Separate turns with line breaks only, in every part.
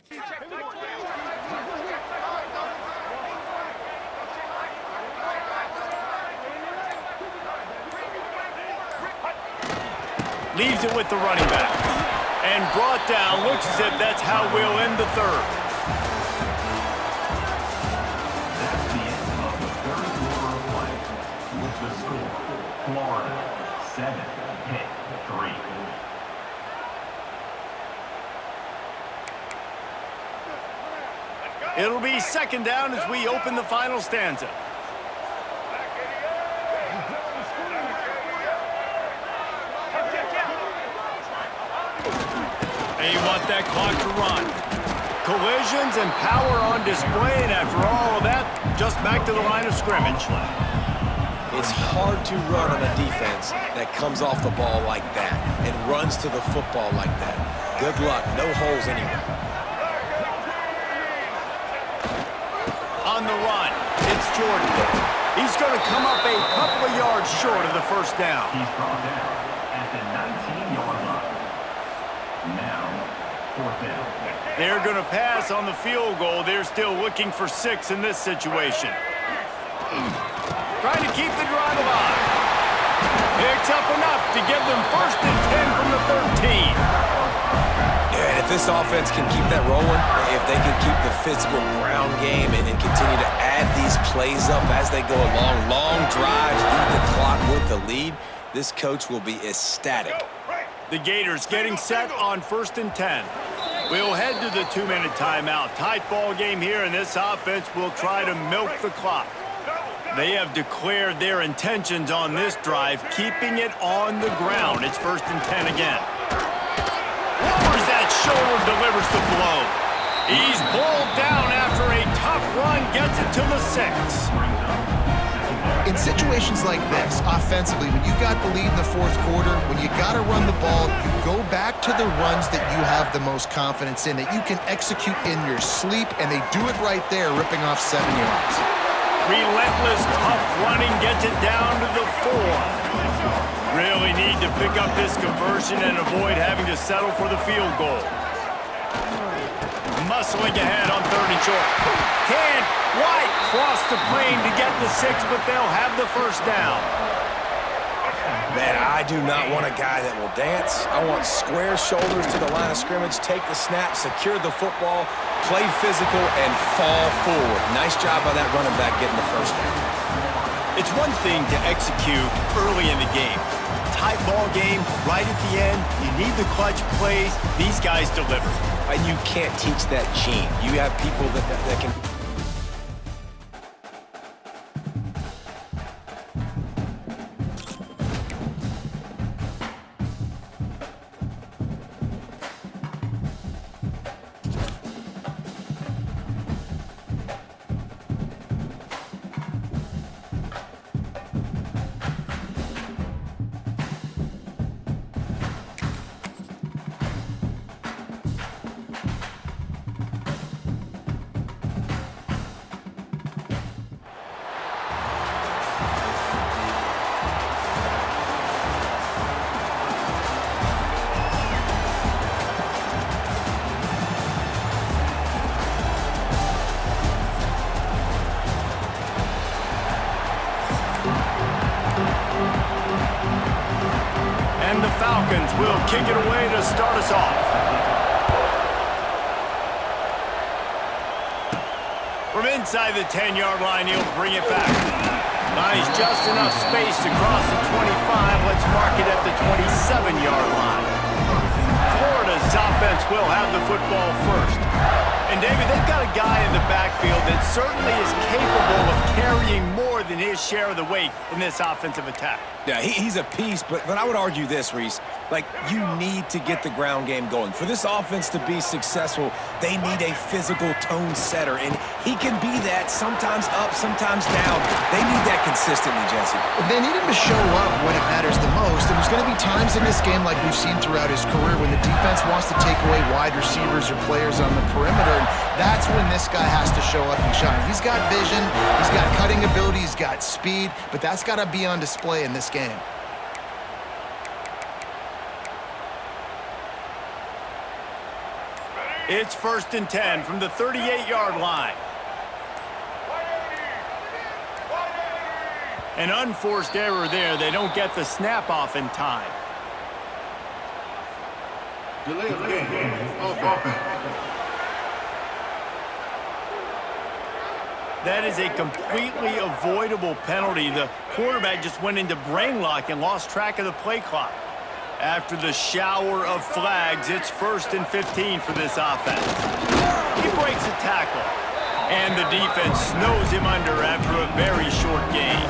Leaves it with the running back. And brought down. Looks as if that's how we'll end the third.
That's the end of the third quarter of play. With the score, Florida 7, Pitt 3.
It'll be second down as we open the final stanza. And you want that clock to run. Collisions and power on display, and after all of that, just back to the line of scrimmage.
It's hard to run on a defense that comes off the ball like that and runs to the football like that. Good luck. No holes anywhere.
On the run, it's Jordan. He's going to come up a couple of yards short of the first down.
He's brought down at the 19-yard line. Now, fourth down.
They're going to pass on the field goal. They're still looking for 6 in this situation. Trying to keep the drive alive. Picks up enough to give them 1st and 10 from the 13.
Yeah, and if this offense can keep that rolling, if they can keep the physical ground game and continue to add these plays up as they go along, long drives, eat the clock with the lead, this coach will be ecstatic.
The Gators getting set on 1st and 10. We'll head to the 2-minute timeout. Tight ball game here, and this offense will try to milk the clock. They have declared their intentions on this drive, keeping it on the ground. It's 1st and 10 again. Lowers that shoulder, delivers the blow. He's pulled down after a tough run, gets it to the 6.
In situations like this, offensively, when you've got the lead in the 4th quarter, when you got to run the ball, you go back to the runs that you have the most confidence in, that you can execute in your sleep, and they do it right there, ripping off 7 yards.
Relentless, tough running gets it down to the 4. Really need to pick up this conversion and avoid having to settle for the field goal. Muscling ahead on 3rd and short. Can White cross the plane to get the 6, but they'll have the 1st down.
Man, I do not want a guy that will dance. I want square shoulders to the line of scrimmage, take the snap, secure the football, play physical, and fall forward. Nice job by that running back getting the 1st down.
It's one thing to execute early in the game. Tight ball game, right at the end, you need the clutch plays. These guys deliver.
And you can't teach that gene. You have people that can...
And the Falcons will kick it away to start us off. From inside the 10-yard line, he'll bring it back. Nice, just enough space to cross the 25. Let's mark it at the 27-yard line. Florida's offense will have the football first. And, David, they've got a guy in the backfield that certainly is capable of carrying more than his share of the weight in this offensive attack.
Yeah, he's a piece, but I would argue this, Reese. Like, you need to get the ground game going. For this offense to be successful, they need a physical tone setter, and he can be that, sometimes up, sometimes down. They need that consistently, Jesse.
They need him to show up when it matters the most, and there's going to be times in this game like we've seen throughout his career when the defense wants to take away wide receivers or players on the perimeter, and that's when this guy has to show up and shine. He's got vision, he's got cutting ability, he's got speed, but that's got to be on display in this game.
It's 1st and 10 from the 38-yard line. An unforced error there. They don't get the snap off in time.
Delay of game. Offense.
That is a completely avoidable penalty. The quarterback just went into brain lock and lost track of the play clock. After the shower of flags, it's 1st and 15 for this offense. He breaks a tackle, and the defense snows him under after a very short gain.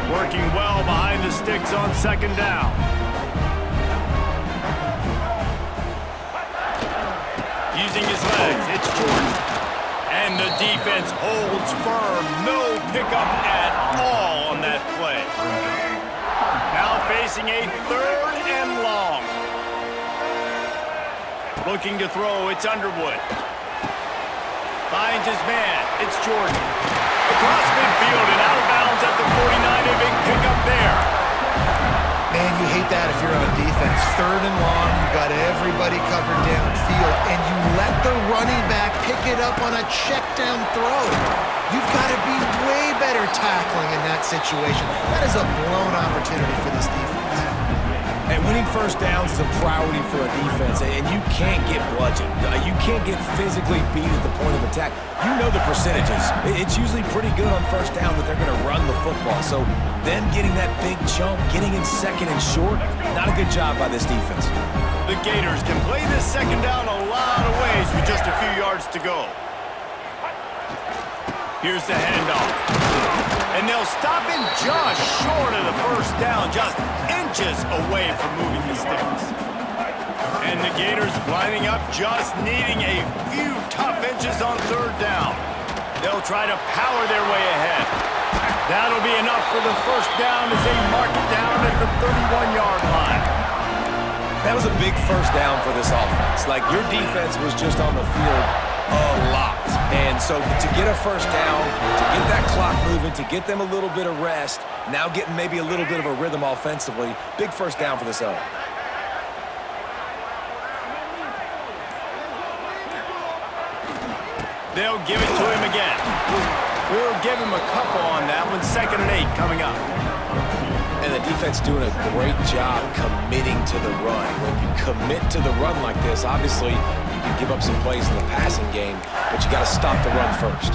Working well behind the sticks on 2nd down. Using his legs, it's Jordan. And the defense holds firm. No pickup at all on that play. Now facing a 3rd and long. Looking to throw, it's Underwood. Finds his man, it's Jordan. Across midfield and out of bounds at the 49, a big pickup there.
Man, you hate that if you're on defense. 3rd and long, you got everybody covered downfield, and you let the running back pick it up on a check down throw. You've got to be way better tackling in that situation. That is a blown opportunity for this defense.
And winning 1st downs is a priority for a defense, and you can't get bludgeoned. You can't get physically beat at the point of attack. You know the percentages. It's usually pretty good on 1st down that they're going to run the football. So them getting that big chunk, getting in 2nd and short, not a good job by this defense.
The Gators can play this 2nd down a lot of ways with just a few yards to go. Here's the handoff. And they'll stop him just short of the 1st down, just inches away from moving the sticks. And the Gators lining up, just needing a few tough inches on 3rd down. They'll try to power their way ahead. That'll be enough for the 1st down as they mark it down at the 31-yard line.
That was a big 1st down for this offense. Like, your defense was just on the field a lot. And so to get a 1st down, to get that clock moving, to get them a little bit of rest, now getting maybe a little bit of a rhythm offensively, big 1st down for this offense.
They'll give it to him again. We'll give him a couple on that one. 2nd and 8 coming up.
And the defense doing a great job committing to the run. When you commit to the run like this, obviously you can give up some plays in the passing game, but you got to stop the run first.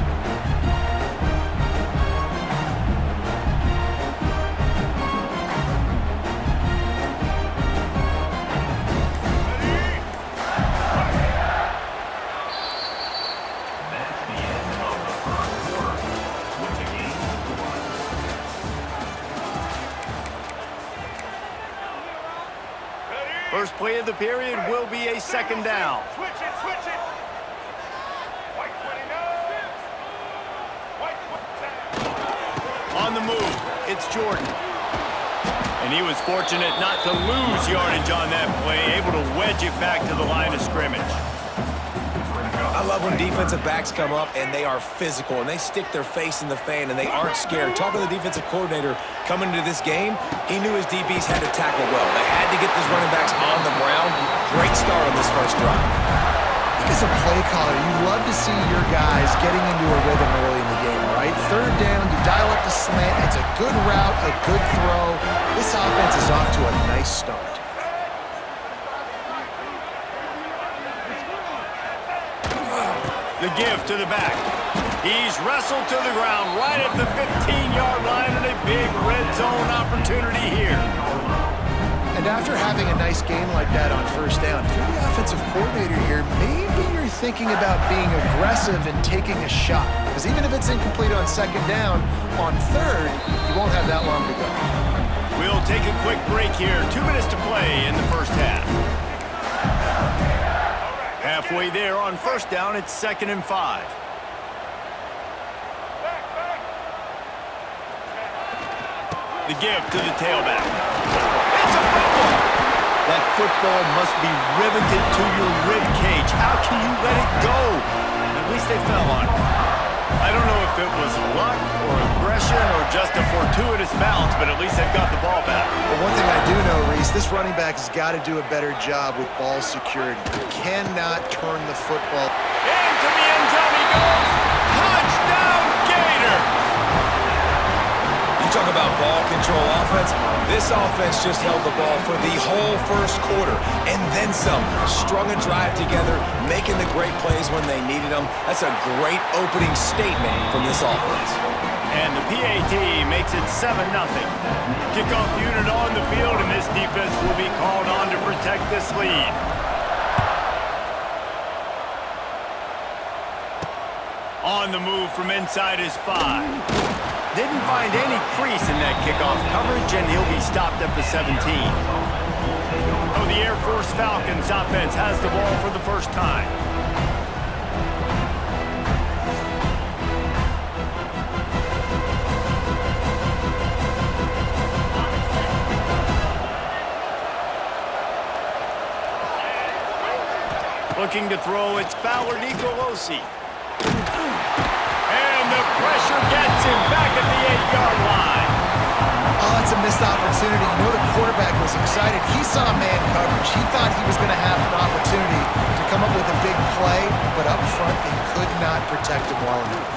First play of the period will be a 2nd down.
Switch it, switch it. White 29.
On the move, it's Jordan. And he was fortunate not to lose yardage on that play, able to wedge it back to the line of scrimmage.
I love when defensive backs come up and they are physical and they stick their face in the fan and they aren't scared. Talking to the defensive coordinator coming into this game, he knew his DBs had to tackle well. They had to get these running backs on the ground. Great start on this 1st drive.
I think as a play caller, you love to see your guys getting into a rhythm early in the game, right? 3rd down, you dial up the slant. It's a good route, a good throw. This offense is off to a nice start.
The give to the back. He's wrestled to the ground right at the 15-yard line and a big red zone opportunity here.
And after having a nice game like that on 1st down, if you're the offensive coordinator here, maybe you're thinking about being aggressive and taking a shot. Because even if it's incomplete on 2nd down, on 3rd, you won't have that long to go.
We'll take a quick break here. 2 minutes to play in the 1st half. Halfway there on 1st down, it's 2nd and 5. The give to the tailback. It's a fumble! That football must be riveted to your rib cage. How can you let it go? At least they fell on it. I don't know if it was luck or aggression. aggression or just a fortuitous bounce, but at least they've got the ball back.
But one thing I do know, Reese, this running back has got to do a better job with ball security. He cannot turn the football.
Into the end zone he goes. Touchdown, Gator!
You talk about ball control offense. This offense just held the ball for the whole first quarter and then some. Strung a drive together, making the great plays when they needed them. That's a great opening statement from this offense.
And the PAT makes it 7-0. Kickoff unit on the field, and this defense will be called on to protect this lead. On the move from inside his 5. Didn't find any crease in that kickoff coverage, and he'll be stopped at the 17. Oh, the Air Force Falcons offense has the ball for the first time. Looking to throw, it's Fowler Nicolosi. And the pressure gets him back at the 8-yard line.
Oh, that's a missed opportunity. You know the quarterback was excited. He saw man coverage. He thought he was going to have an opportunity to come up with a big play, but up front they could not protect him well enough.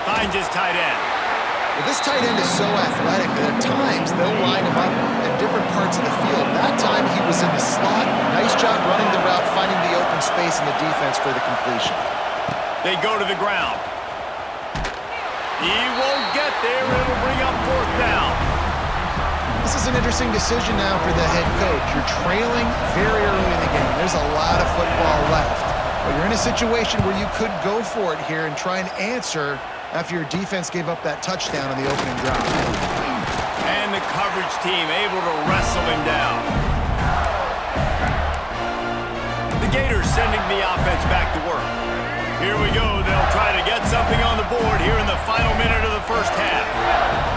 Finds his tight end.
Well, this tight end is so athletic that at times they'll line him up at different parts of the field. That time he was in the slot. Nice job running the route, finding the open space in the defense for the completion.
They go to the ground. He won't get there. It'll bring up 4th down.
This is an interesting decision now for the head coach. You're trailing very early in the game. There's a lot of football left. But you're in a situation where you could go for it here and try and answer after your defense gave up that touchdown on the opening drive.
And the coverage team able to wrestle him down. The Gators sending the offense back to work. Here we go. They'll try to get something on the board here in the final minute of the first half.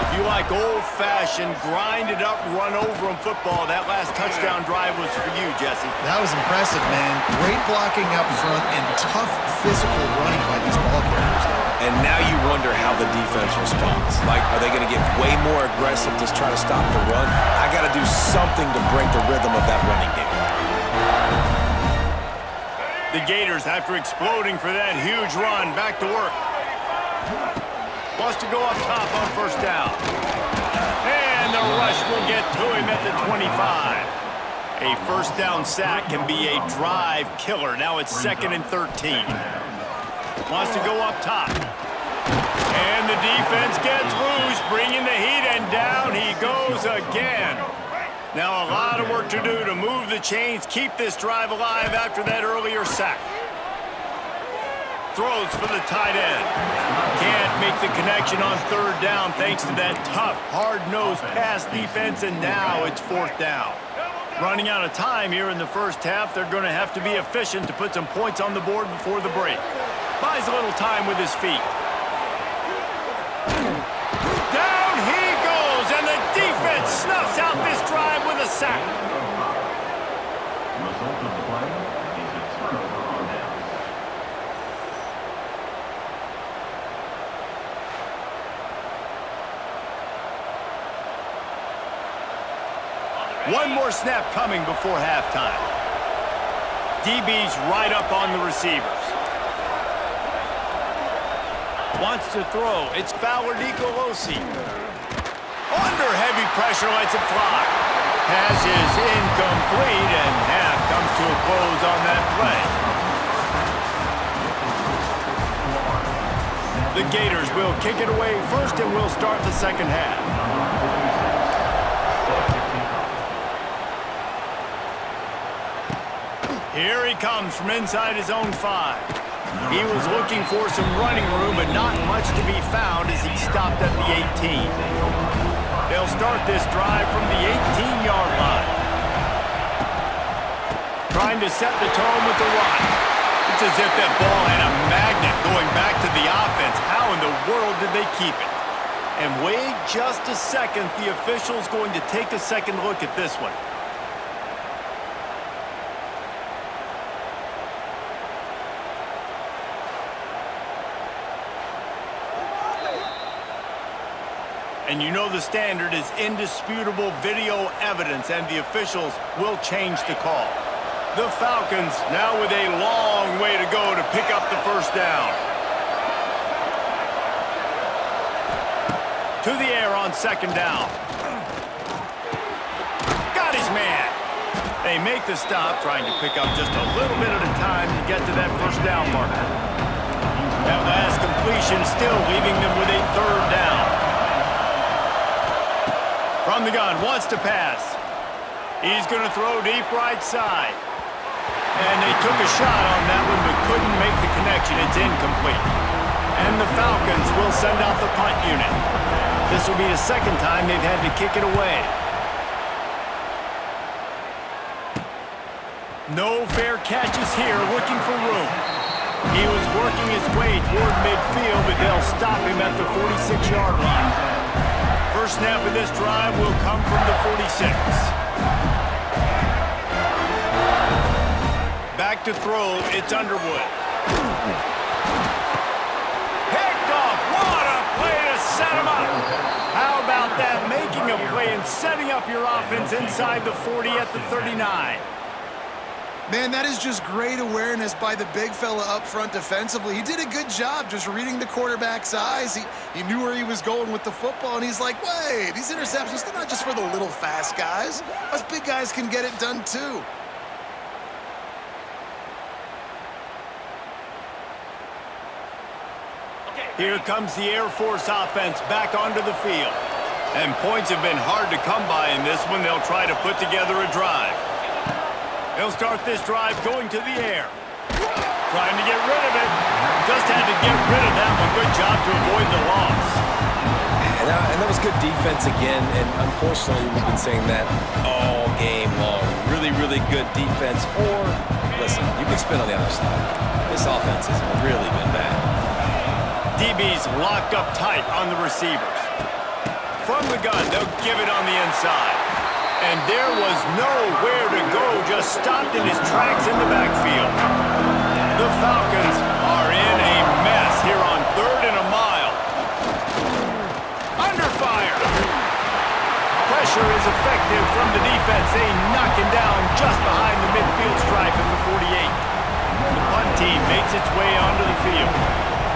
If you like old-fashioned, grinded-up, run-over-'em football, that last touchdown drive was for you, Jesse.
That was impressive, man. Great blocking up front and tough physical running by these ball carriers.
And now you wonder how the defense responds. Like, are they going to get way more aggressive to try to stop the run? I got to do something to break the rhythm of that running game.
The Gators, after exploding for that huge run, back to work. Wants to go up top on first down. And the rush will get to him at the 25. A first down sack can be a drive killer. Now it's 2nd and 13. Wants to go up top. And the defense gets loose, bringing the heat, and down he goes again. Now a lot of work to do to move the chains, keep this drive alive after that earlier sack. Throws for the tight end. Can't make the connection on 3rd down thanks to that tough, hard-nosed pass defense, and now it's 4th down. Running out of time here in the first half, they're going to have to be efficient to put some points on the board before the break. Buys a little time with his feet. Down he goes, and the defense snuffs out this drive with a sack.
Result of the play is a turnover on downs.
One more snap coming before halftime. DB's right up on the receivers. Wants to throw. It's Fowler Nicolosi. Under heavy pressure, lets it fly. Pass is incomplete, and half comes to a close on that play. The Gators will kick it away first, and we'll start the second half. Here he comes from inside his own 5. He was looking for some running room, but not much to be found as he stopped at the 18. They'll start this drive from the 18-yard line. Trying to set the tone with the run. It's as if that ball had a magnet going back to the offense. How in the world did they keep it? And wait just a second. The official's going to take a second look at this one. And you know the standard is indisputable video evidence, and the officials will change the call. The Falcons now with a long way to go to pick up the first down. To the air on second down. Got his man. They make the stop, trying to pick up just a little bit at a time to get to that first down marker. That last completion still leaving them with a third down. From the gun, wants to pass. He's going to throw deep right side. And they took a shot on that one but couldn't make the connection. It's incomplete. And the Falcons will send out the punt unit. This will be the second time they've had to kick it away. No fair catches here, looking for room. He was working his way toward midfield, but they'll stop him at the 46-yard line. First snap of this drive will come from the 46. Back to throw, it's Underwood. Picked off, what a play to set him up. How about that, making a play and setting up your offense inside the 40 at the 39.
Man, that is just great awareness by the big fella up front defensively. He did a good job just reading the quarterback's eyes. He knew where he was going with the football, and he's like, wait, these interceptions, they're not just for the little fast guys. Us big guys can get it done too.
Here comes the Air Force offense back onto the field. And points have been hard to come by in this one. They'll try to put together a drive. They'll start this drive going to the air. Trying to get rid of it. Just had to get rid of that one. Good job to avoid the loss.
And that was good defense again, and unfortunately we've been saying that all game long. Really, really good defense. Or, listen, you can spin on the other side. This offense has really been bad.
DB's locked up tight on the receivers. From the gun, they'll give it on the inside. And there was nowhere to go, just stopped in his tracks in the backfield. The Falcons are in a mess here on 3rd and a mile. Under fire. Pressure is effective from the defense. They knock him down just behind the midfield stripe at the 48. The punt team makes its way onto the field.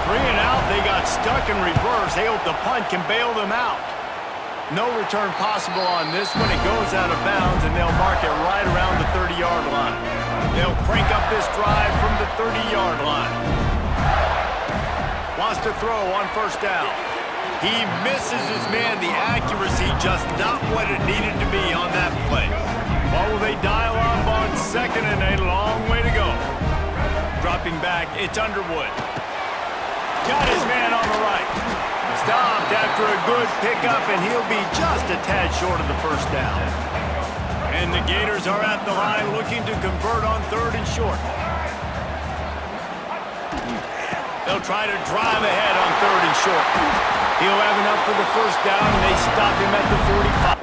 3 and out, they got stuck in reverse. They hope the punt can bail them out. No return possible on this one. It goes out of bounds, and they'll mark it right around the 30-yard line. They'll crank up this drive from the 30-yard line. Wants to throw on first down. He misses his man. The accuracy just not what it needed to be on that play. What will they dial up on second, and a long way to go. Dropping back, it's Underwood. Got his man on the right. Stopped after a good pickup, and he'll be just a tad short of the first down. And the Gators are at the line looking to convert on 3rd and short. They'll try to drive ahead on 3rd and short. He'll have enough for the first down, and they stop him at the 45.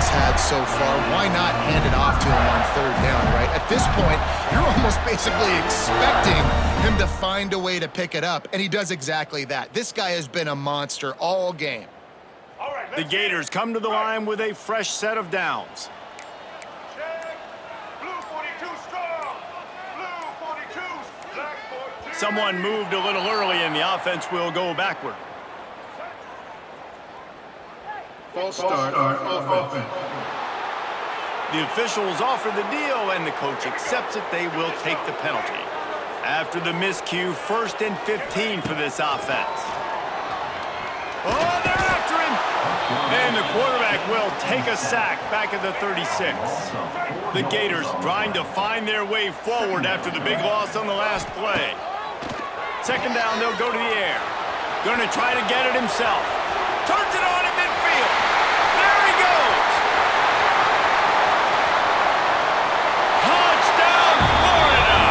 he's had so far. Why not hand it off to him on third down, right? At this point, you're almost basically expecting him to find a way to pick it up, and he does exactly that. This guy has been a monster all game.
All right,
The Gators come to the line with a fresh set of downs.
check. Blue 42 strong. Blue 42, black 14.
Someone moved a little early and the offense will go backward.
False start on offense.
The officials offer the deal and the coach accepts it. They will take the penalty. After the miscue, 1st and 15 for this offense. Oh, they're after him! And the quarterback will take a sack back at the 36. The Gators trying to find their way forward after the big loss on the last play. 2nd down, they'll go to the air. Gonna try to get it himself. Turns it on in midfield. There he goes! Touchdown, Florida!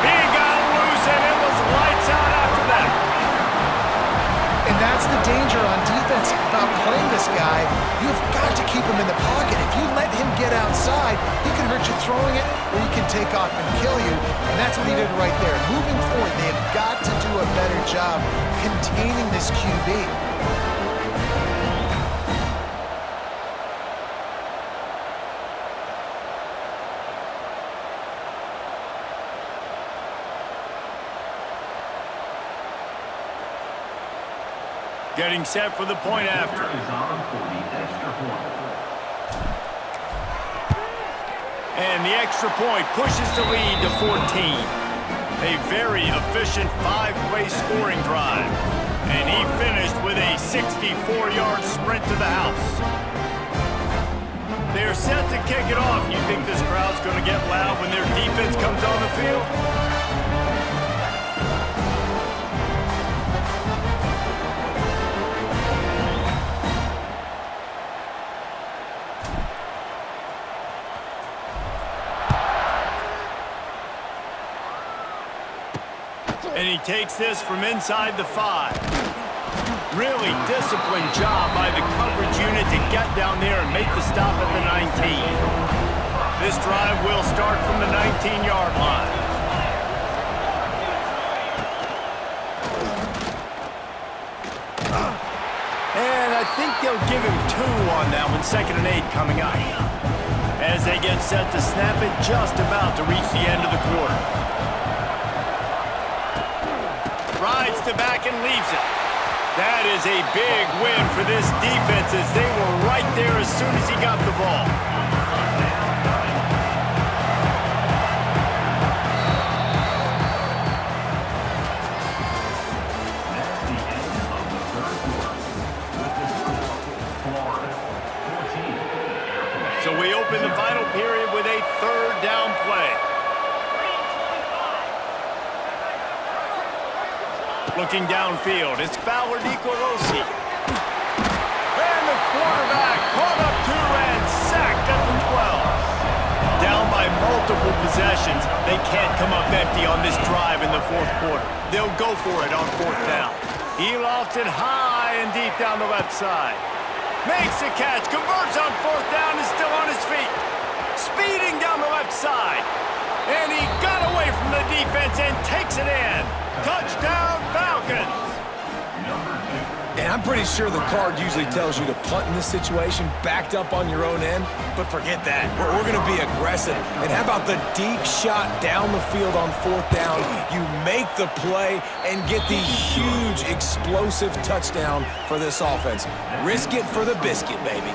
He got loose and it was lights out after that.
And that's the danger on defense about playing this guy. You've got to keep him in the pocket. If you let him get outside, he can hurt you throwing it, or he can take off and kill you. And that's what he did right there. Moving forward, they've got to do a better job containing this QB.
Getting set for the point after.
Is on for the extra point.
And the extra point pushes the lead to 14. A very efficient 5-play scoring drive. And he finished with a 64-yard sprint to the house. They're set to kick it off. You think this crowd's going to get loud when their defense comes on the field? And he takes this from inside the 5. Really disciplined job by the coverage unit to get down there and make the stop at the 19. This drive will start from the 19-yard line. And I think they'll give him 2 on that one, 2nd and 8 coming up. As they get set to snap it, just about to reach the end of the quarter. Rides the back and leaves it. That is a big win for this defense as they were right there as soon as he got the ball.
That's the end of the third quarter. With the score, Florida 14.
So we open the final period with a 3rd down play. Looking downfield, it's Fowler DiCorosi. And the quarterback caught up 2 and sacked at the 12. Down by multiple possessions, they can't come up empty on this drive in the 4th quarter. They'll go for it on 4th down. He lofts it high and deep down the left side. Makes the catch, converts on 4th down, is still on his feet. Speeding down the left side. And he got away from the defense and takes it in. Touchdown, Falcons!
And I'm pretty sure the card usually tells you to punt in this situation, backed up on your own end, but forget that. We're going to be aggressive. And how about the deep shot down the field on 4th down? You make the play and get the huge explosive touchdown for this offense. Risk it for the biscuit, baby.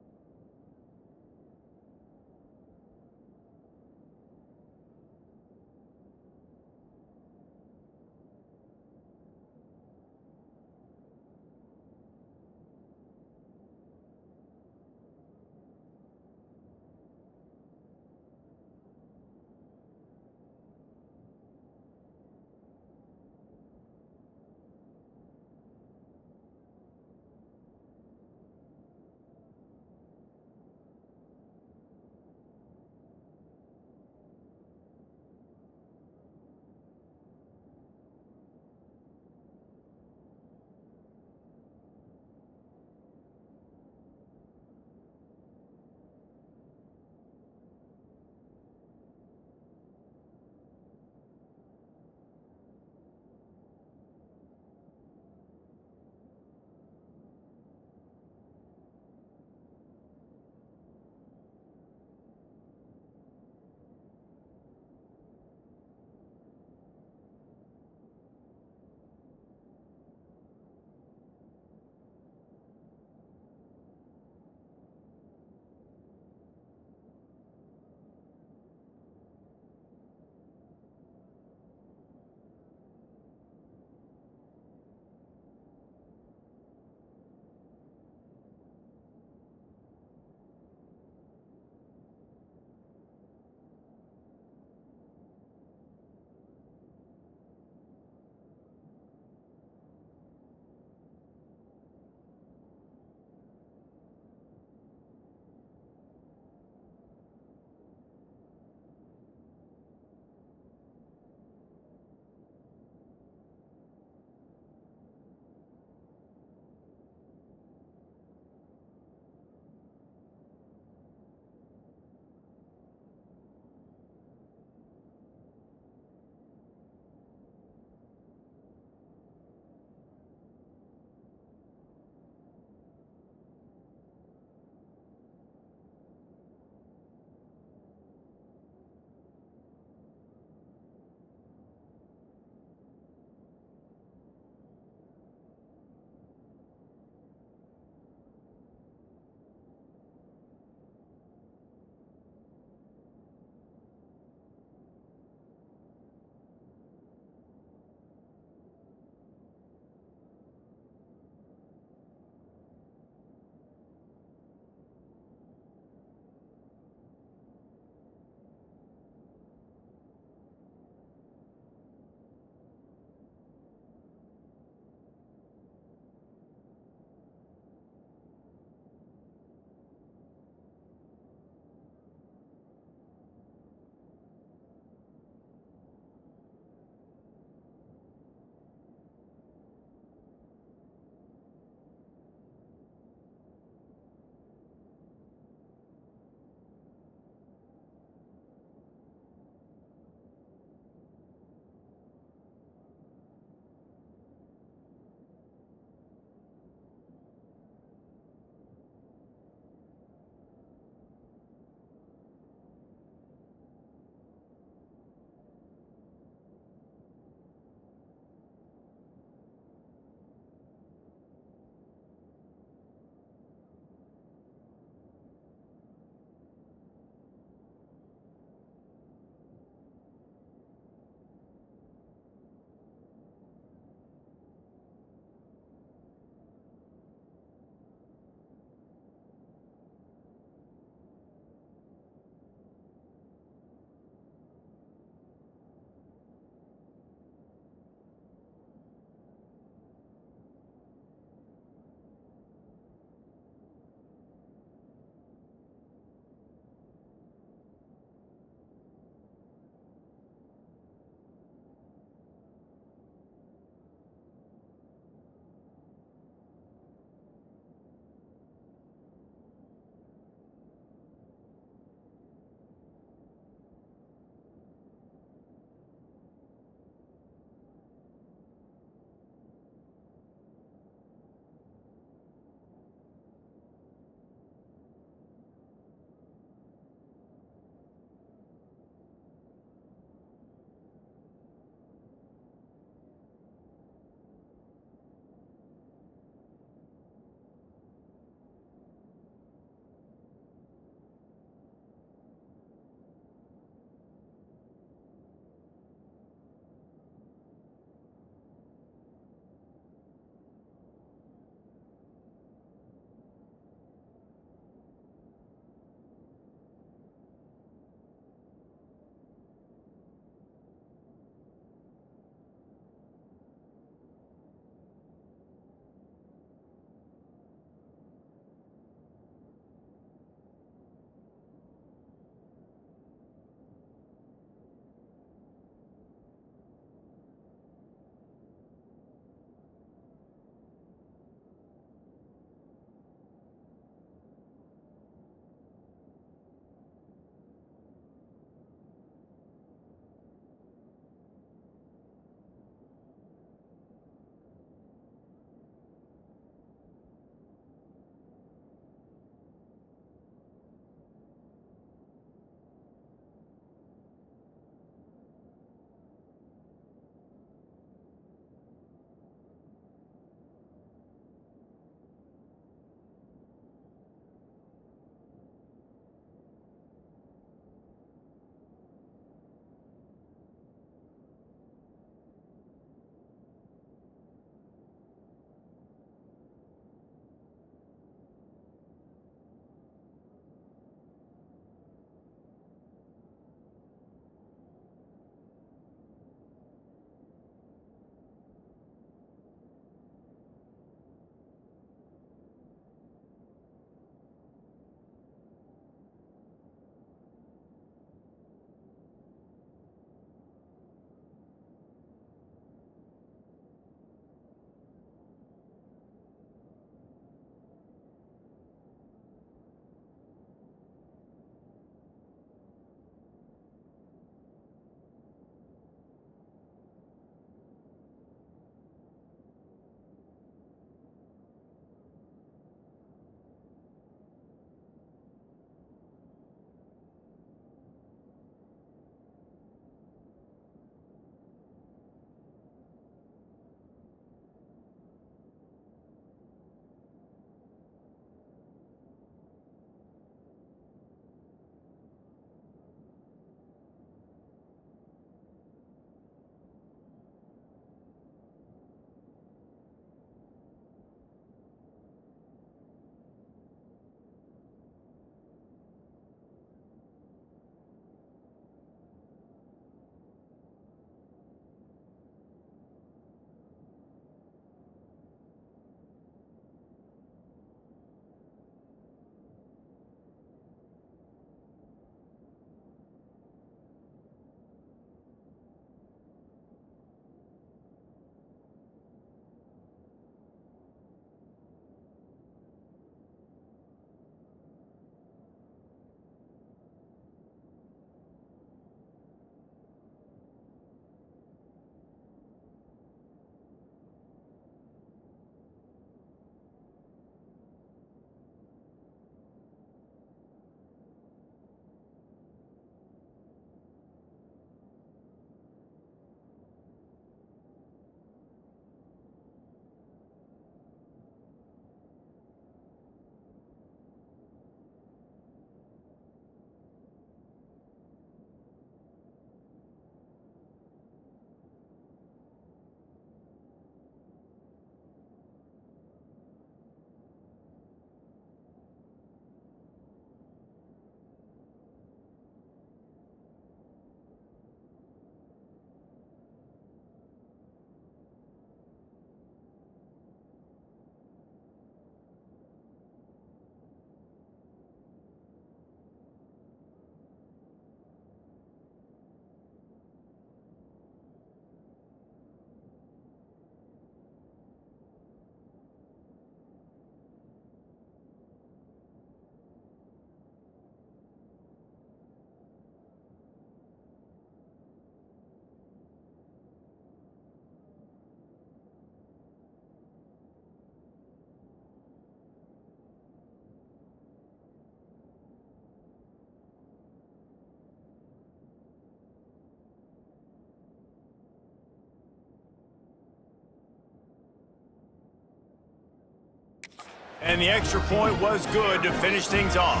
And the extra point was good to finish things off.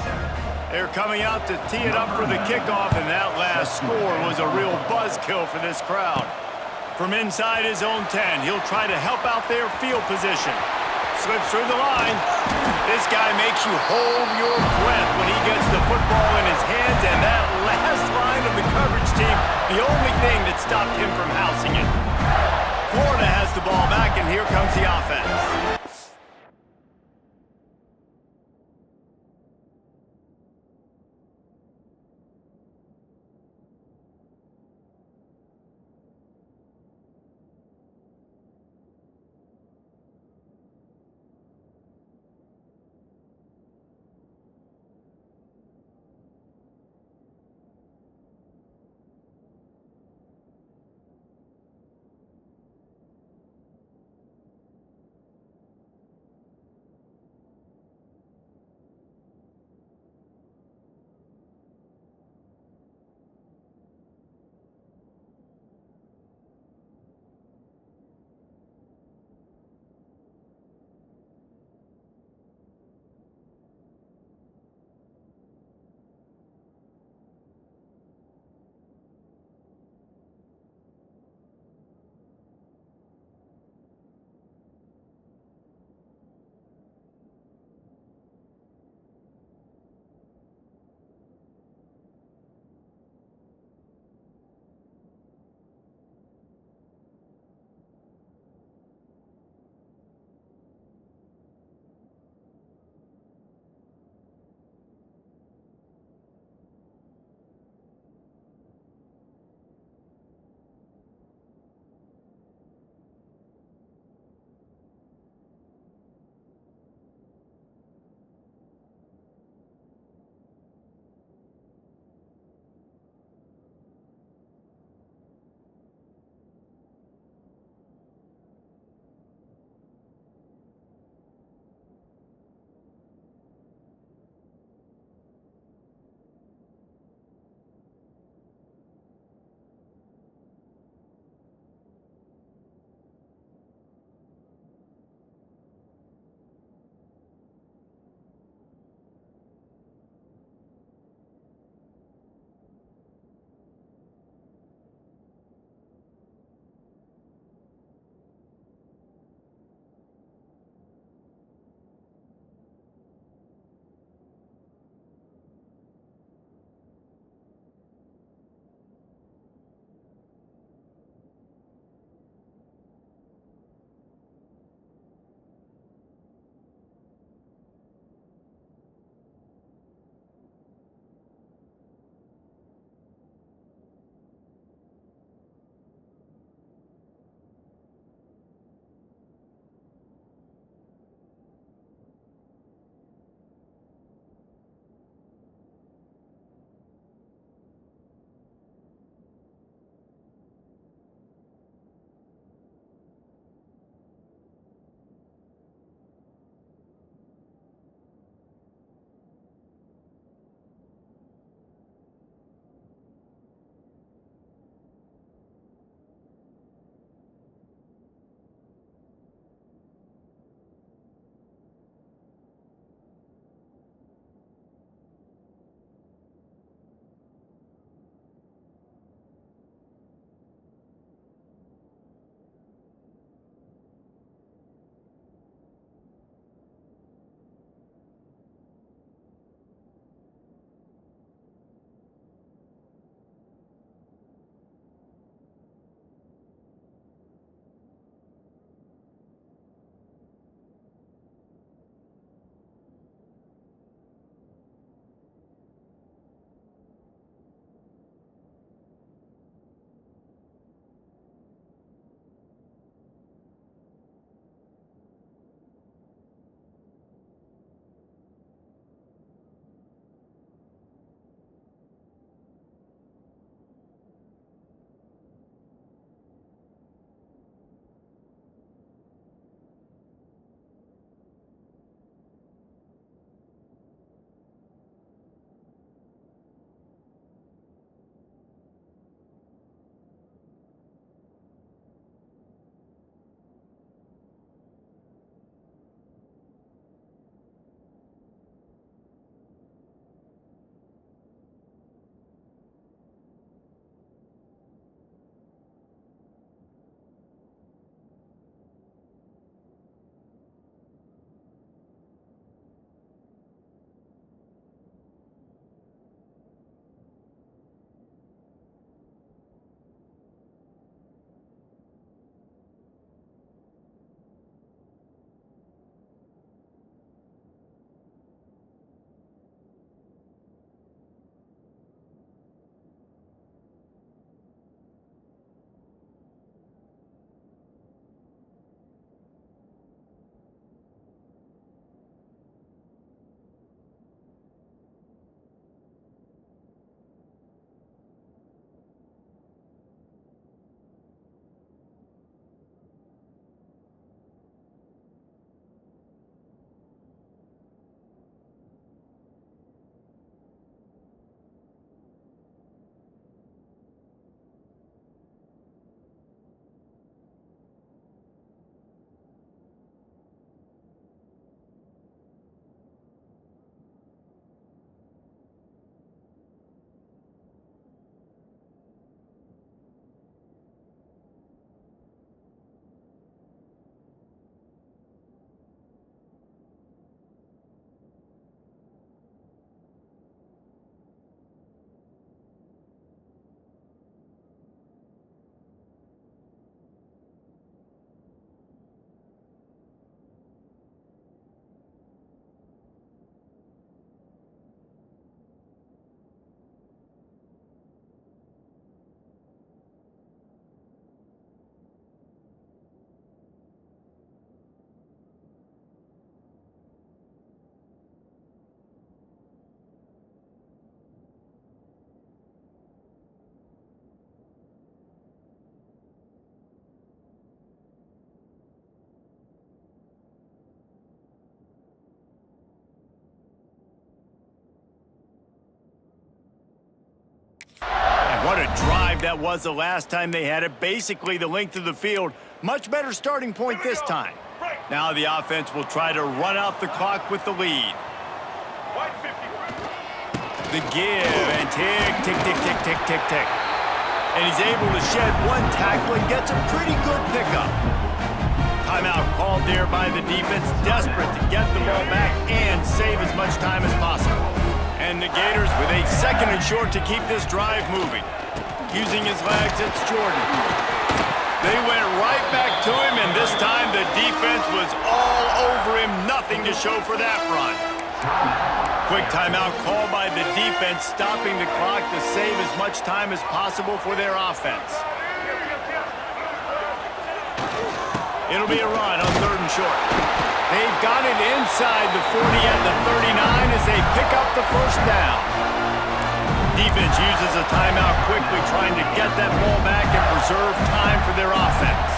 They're coming out to tee it up for the kickoff, and that last score was a real buzzkill for this crowd. From inside his own 10, he'll try to help out their field position. Slips through the line. This guy makes you hold your breath when he gets the football in his hands, and that last line of the coverage team, the only thing that stopped him from housing it. Florida has the ball back, and here comes the offense. What a drive that was the last time they had it. Basically the length of the field. Much better starting point this time. Now the offense will try to run out the clock with the lead.
White 50.
The give and tick, tick, tick, tick, tick, tick, tick. And he's able to shed one tackle and gets a pretty good pickup. Timeout called there by the defense, desperate to get the ball back and save as much time as possible. And the Gators with a 2nd and short to keep this drive moving. Using his legs, it's Jordan. They went right back to him, and this time the defense was all over him. Nothing to show for that run. Quick timeout called by the defense, stopping the clock to save as much time as possible for their offense. It'll be a run on 3rd and short. They've got it inside the 40 at the 39 as they pick up the 1st down. Defense uses a timeout quickly, trying to get that ball back and preserve time for their offense.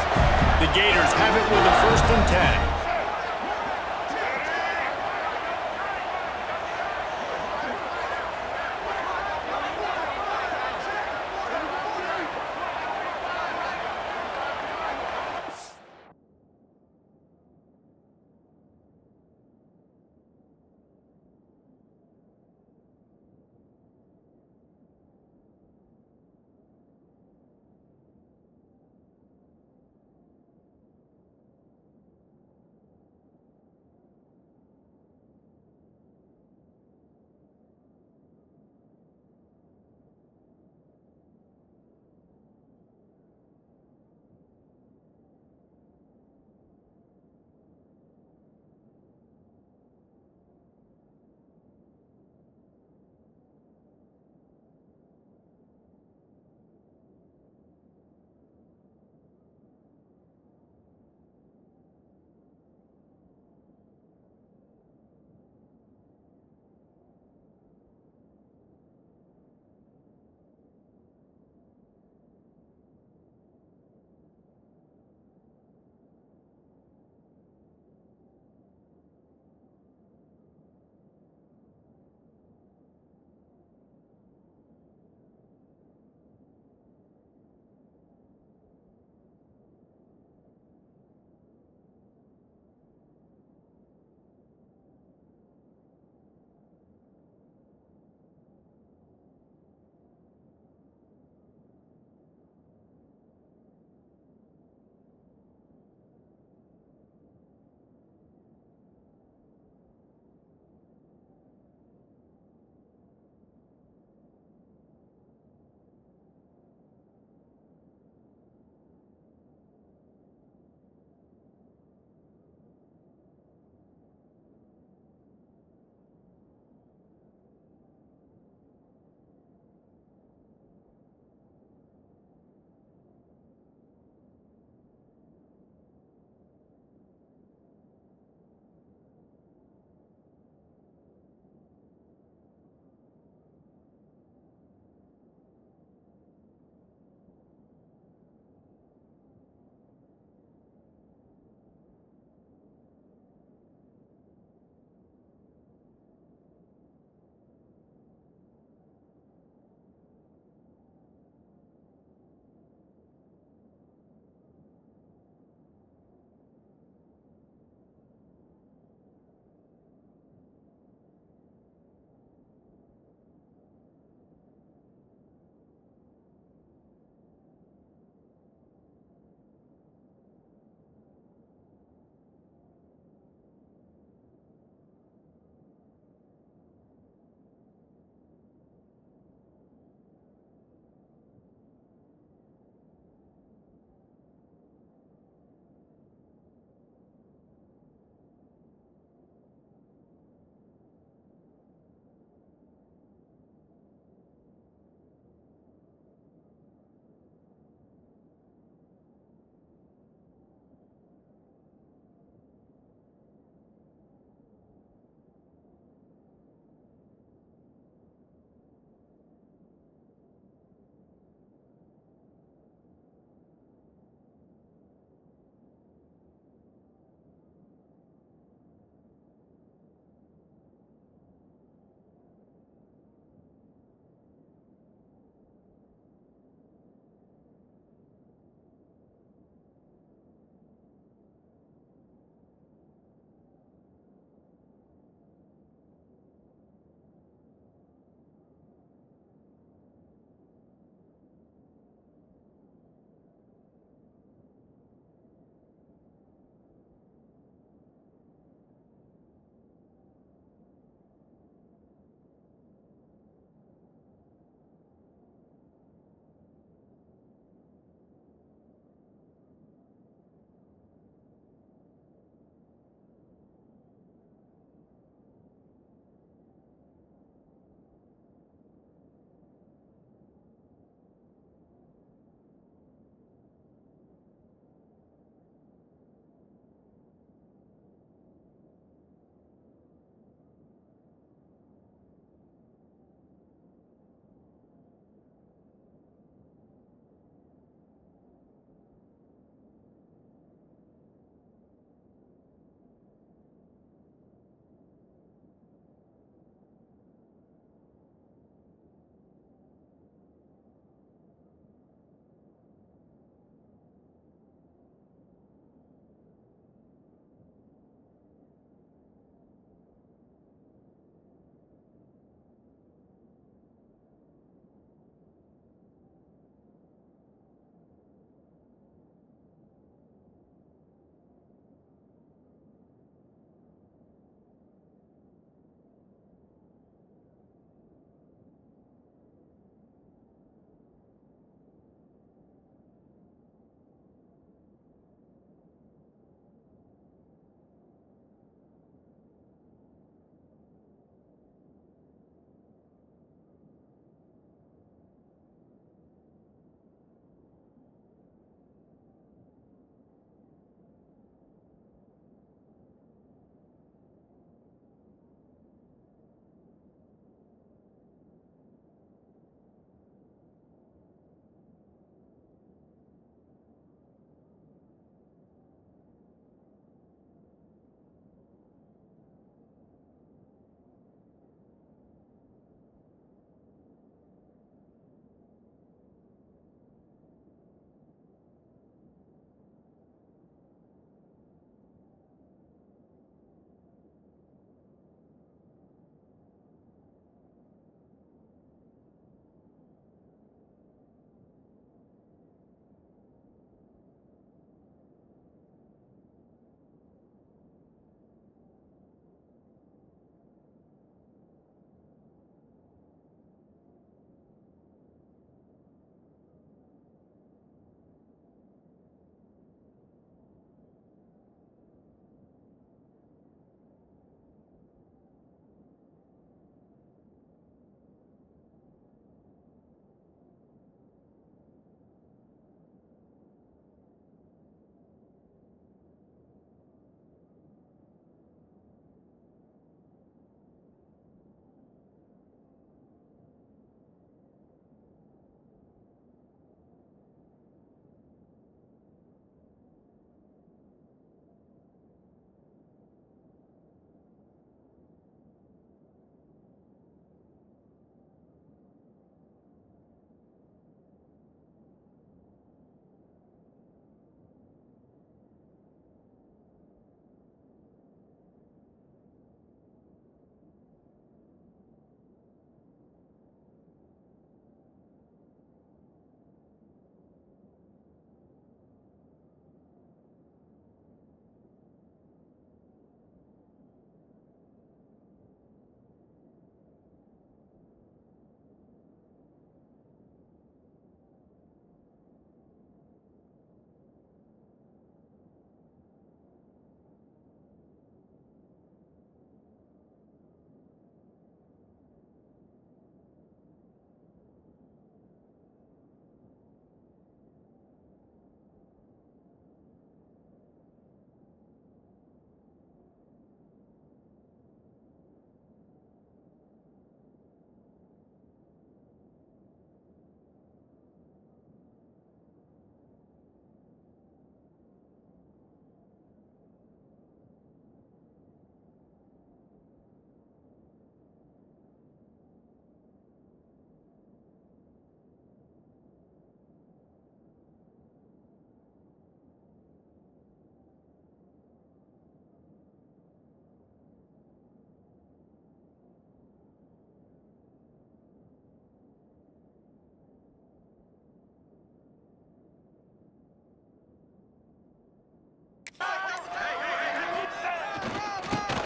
The Gators have it with a 1st and 10.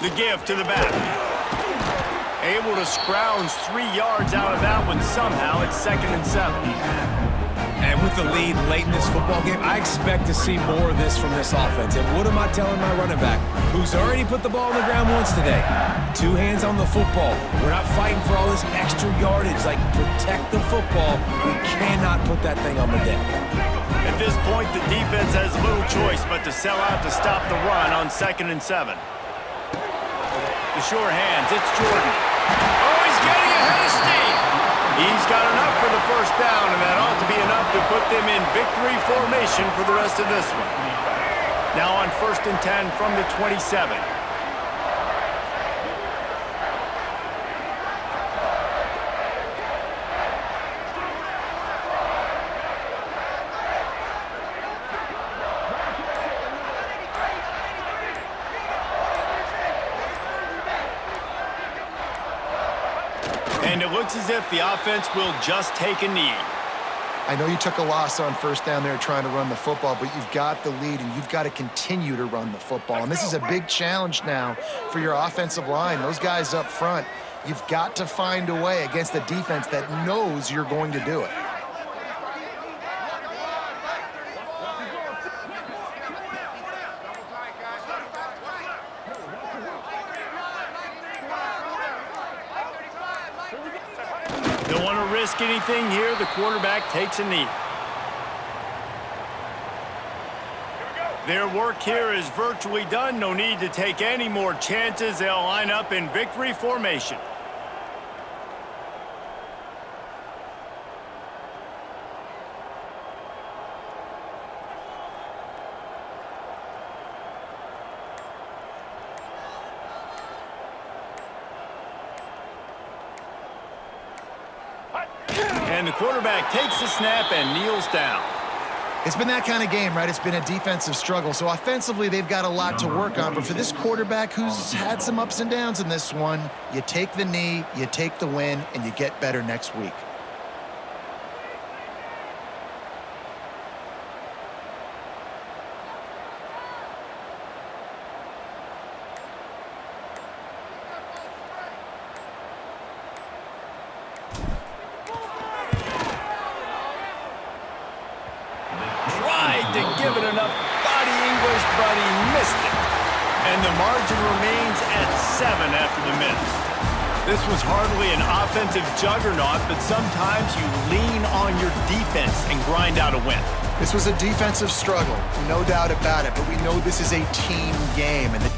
The give to the back. Able to scrounge 3 yards out of that one somehow. It's 2nd and 7.
And with the lead late in this football game, I expect to see more of this from this offense. And what am I telling my running back, who's already put the ball on the ground once today? 2 hands on the football. We're not fighting for all this extra yardage. Like, protect the football. We cannot put that thing on the deck.
At this point, the defense has little choice but to sell out to stop the run on 2nd and 7. The sure hands, it's Jordan. Oh, he's getting ahead of steam. He's got enough for the first down, and that ought to be enough to put them in victory formation for the rest of this one. Now on 1st and 10 from the 27. And it looks as if the offense will just take a knee.
I know you took a loss on first down there trying to run the football, but you've got the lead, and you've got to continue to run the football. And this is a big challenge now for your offensive line. Those guys up front, you've got to find a way against a defense that knows you're going to do it.
Don't want to risk anything here. The quarterback takes a knee. Their work here is virtually done. No need to take any more chances. They'll line up in victory formation. And the quarterback takes the snap and kneels down.
It's been that kind of game, right? It's been a defensive struggle. So offensively, they've got a lot to work on. But for this quarterback who's had some ups and downs in this one, you take the knee, you take the win, and you get better next week.
To give it enough body English, but he missed it. And the margin remains at 7 after the miss. This was hardly an offensive juggernaut, but sometimes you lean on your defense and grind out a win.
This was a defensive struggle, no doubt about it, but we know this is a team game, and the